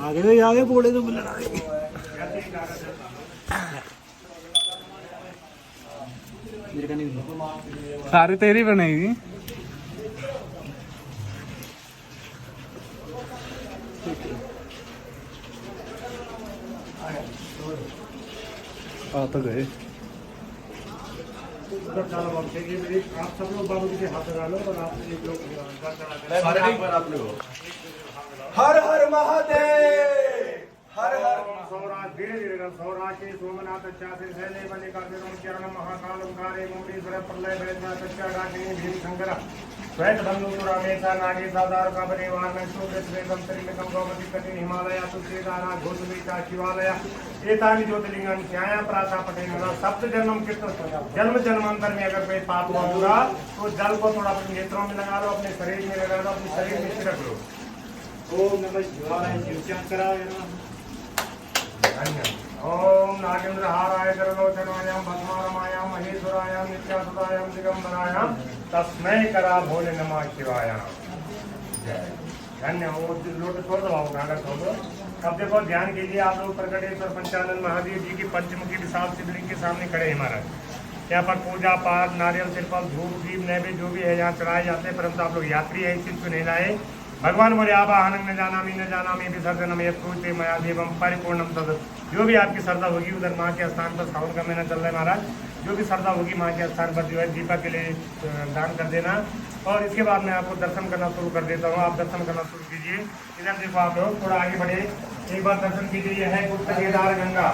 आगे आगे बोले तो लड़ा सारी तेरी बनेगी। आ तो गए। आप सब लोग बाबू जी के हाथ लगा लो और आप एक लोग हर हर महादेव हर हर सौराष्ट्र धीरे धीरे सौराष्ट्र सोमनाथ चासे शैले बने करते चरण महाकाल ओंकारे मुंडीश्वर प्रलय भैरनाथ चक्राग्नि भीम शंकर श्वेत बंधु रामेशा नागे साधार का बने वारण शोभे श्वेतम त्रिमिकम गौमति कटिन हिमालय तुलसीदारा घोषवीता शिवालय एतानि ज्योतिर्लिंगानि ध्याया प्राता पटेन सप्त जन्म कीर्तन जन्म जन्मांतर में अगर कोई पाप हुआ तो जल को थोड़ा अपने नेत्रों में लगा लो, अपने शरीर में लगा लो, अपने शरीर में छिड़क लो। ओम नमः शिवाय शिवशंकराय ओम नागेंद्र हाराय गरुलोचनायां भस्मारमायां महेश्वरायां नित्यासुतायां दिगंबरायां तस्मै करा भोले नमः शिवाय। धन्य हो। लोट छोड़ दो, गाना छोड़ दो। अब देखो ध्यान कीजिए आप लोग प्रकटेश्वर पंचानन महादेव जी की पंचमुखी विशाल शिवलिंग के सामने खड़े हैं महाराज। यहाँ पर पूजा पाठ नारियल तिरपल धूप दीप नैवेद्य जो भी है यहाँ चढ़ाए जाते हैं, परंतु आप लोग यात्री है इस चीज को नहीं लाए। भगवान बोले आवाहन न जाना मी विसर्जनम यत्ते मया देवम परिपूर्णम तद। जो भी आपकी श्रद्धा होगी उधर माँ के स्थान पर, सावन का महीना चल रहा है महाराज, जो भी श्रद्धा होगी माँ के स्थान पर जो है दीपक के लिए दान कर देना। और इसके बाद मैं आपको दर्शन करना शुरू कर देता हूँ। आप दर्शन करना शुरू कीजिए। इधर देखो आप लोग थोड़ा आगे बढ़े, एक बार दर्शन कीजिए। यह है गुप्त केदार गंगा।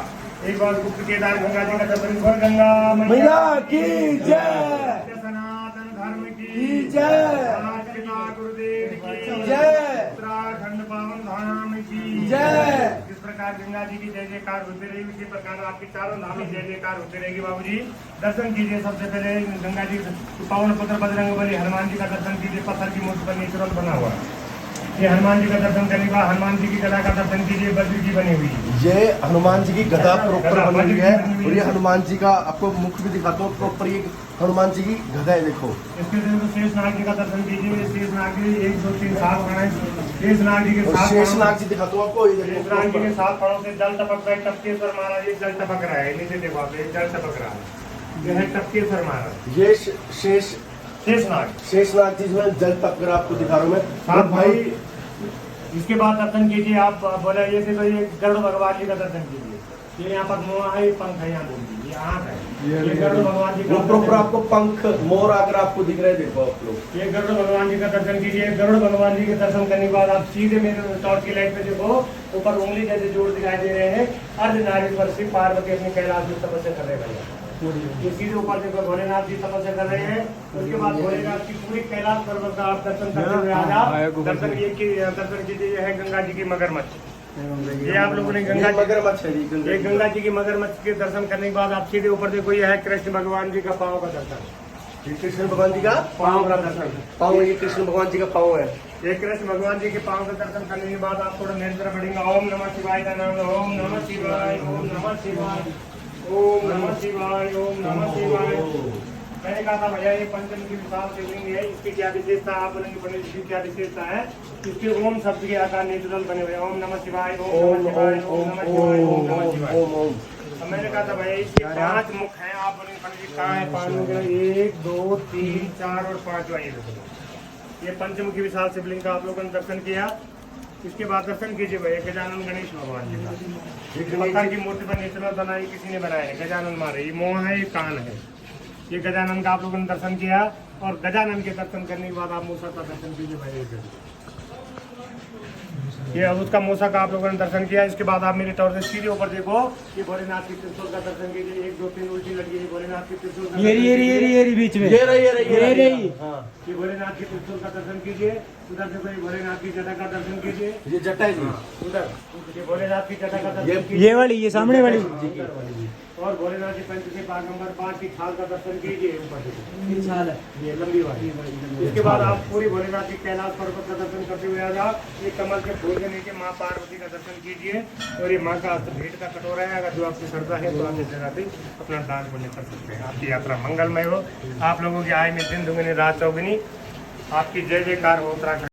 एक बार गुप्त केदार गंगा जी का दर्शन कर। गंगा मैया की जय, सनातन धर्म की जय, गुरुदेव की जय, उत्तराखंड पावन धाम की जय। इस प्रकार गंगा जी की जय जयकार होती रहेगी, इसी प्रकार आपकी चारों धाम की जय जयकार होती रहेगी। बाबूजी दर्शन कीजिए। सबसे पहले गंगा जी पावन पुत्र बजरंगबली हनुमान जी का दर्शन कीजिए। पत्थर की मूर्ति पर नेचुरल बना हुआ ये हनुमान जी का दर्शन करने के बाद हनुमान जी की गदा का दर्शन कीजिए। बद्री की बनी हुई ये हनुमान जी की गदा प्रॉपर बनी हुई है और ये हनुमान जी का आपको मुख भी दिखाता हूँ प्रॉपर। ये हनुमान जी की गदा है, देखो। इसके शेषनाग जी का दर्शन कीजिए। शेषनाग जी 1 2 3 7 फण शेषनाग जी के साथ शेषनाग जी दिखाता हूँ आपको। शेषनाग जी के 7 फणों से जल टपक रहा है। टपकेश्वर महाराज ये जल टपक रहा है, नीचे देखो आप, ये जल टपक रहा है। ये है टपकेश्वर महाराज। ये शेषनाग जी जो है जल टपक रहा आपको दिखा रहा हूँ मैं। साथ भाई इसके बाद दर्शन कीजिए। आप बोले ये से तो ये गरुड़ भगवान जी का दर्शन कीजिए। ये यहाँ पर मुँह है, पंख है, यहाँ बोल दीजिए, आँख है। ये गरुड़ भगवान जी का प्रॉपर आपको पंख मोर अगर आपको दिख रहे हैं, देखो आप लोग। ये गरुड़ भगवान जी का दर्शन कीजिए। गरुड़ भगवान जी के दर्शन करने के बाद आप सीधे मेरे टॉर्च की लाइट पे देखो, ऊपर उंगली जैसे जोड़ दिखाई दे रहे हैं। अर्धनारीश्वर शिव पार्वती अपनी कैलाश में तपस्या कर रहे हैं भैया। ये सीधे ऊपर देखो भोलेनाथ जी तपस्या कर रहे हैं। उसके बाद भोलेनाथ की पूरी कैलाश पर्वत का आप दर्शन करते हुए आ जाओ। दर्शन कीजिए। ये है गंगा जी की मगरमच्छ। ये आप लोगों ने गंगा मगरमच्छ है, ये गंगा जी की मगरमच्छ के दर्शन करने के बाद आप सीधे ऊपर देखो, ये है कृष्ण भगवान जी का पाँव का दर्शन। ये कृष्ण भगवान जी का पाँव का दर्शन। पाँव, ये कृष्ण भगवान जी का पाँव है। ये कृष्ण भगवान जी के पाँव का दर्शन करने के बाद आप थोड़ा मेरी तरफ बढ़ेंगे। ओम नमः शिवाय का नाम। ओम नमः शिवाय, ओम नमः शिवाय, ओम नमः शिवाय, ओम नमः शिवाय। मैंने कहा था भैया ये पंचम की विशाल शिवलिंग है, इसकी क्या विशेषता आप बोलेंगे पंडित जी क्या विशेषता है? इसके ओम शब्द के आकार नेचुरल बने हुए। ओम नमः शिवाय, ओम नमः शिवाय, ओम नमः शिवाय, ओम नमः शिवाय। अब मैंने कहा था भैया इसके 5 मुख हैं। आप बोलेंगे पंडित जी कहाँ है 5 मुख? 1 2 3 4 और 5 वाले देखो। ये पंचमुखी विशाल शिवलिंग का आप लोगों ने दर्शन किया। इसके बाद दर्शन कीजिए भैया गजानन गणेश भगवान जी का। पत्थर की मूर्ति पर नेचुरल बनाई, किसी ने बनाया है। गजानन मारे, ये मुँह है, ये कान है। ये गजानन का आप लोगों ने दर्शन किया। और गजानन के दर्शन करने के बाद आप मूसा का दर्शन कीजिए भाई। ये उसका मूसा का आप लोगों ने दर्शन किया। इसके बाद आप मेरे टॉर्च से सीधे ऊपर देखो, ये भोलेनाथ की त्रिशूल का दर्शन कीजिए। 1 2 3 उल्टी लगी है भोलेनाथ की त्रिशूल। ये बीच में ये रही। हाँ, ये भोलेनाथ की त्रिशूल का दर्शन कीजिए। उधर देखो ये भोलेनाथ की जटा का दर्शन कीजिए। ये जटा है जी। उधर ये भोलेनाथ की जटा का दर्शन कीजिए। ये वाली, ये सामने वाली। और भोलेनाथ जी पंच के बागंबर 5 की छाल का दर्शन कीजिए। ऊपर देखो छाल है, ये लंबी वाली। इसके बाद आप पूरी भोलेनाथ की कैलाश पर्वत का दर्शन करते हुए आ जाओ। ये कमल के फूल के नीचे माँ पार्वती का दर्शन कीजिए। और ये माँ का भेंट का कटोरा है। अगर जो आपकी श्रद्धा है तो आप इस जगह पे अपना दान पुण्य कर सकते हैं। आपकी यात्रा मंगलमय हो। आप लोगों की आय में दिन दुगनी रात चौगुनी। आपकी जय जयकार हो उत्तराखंड।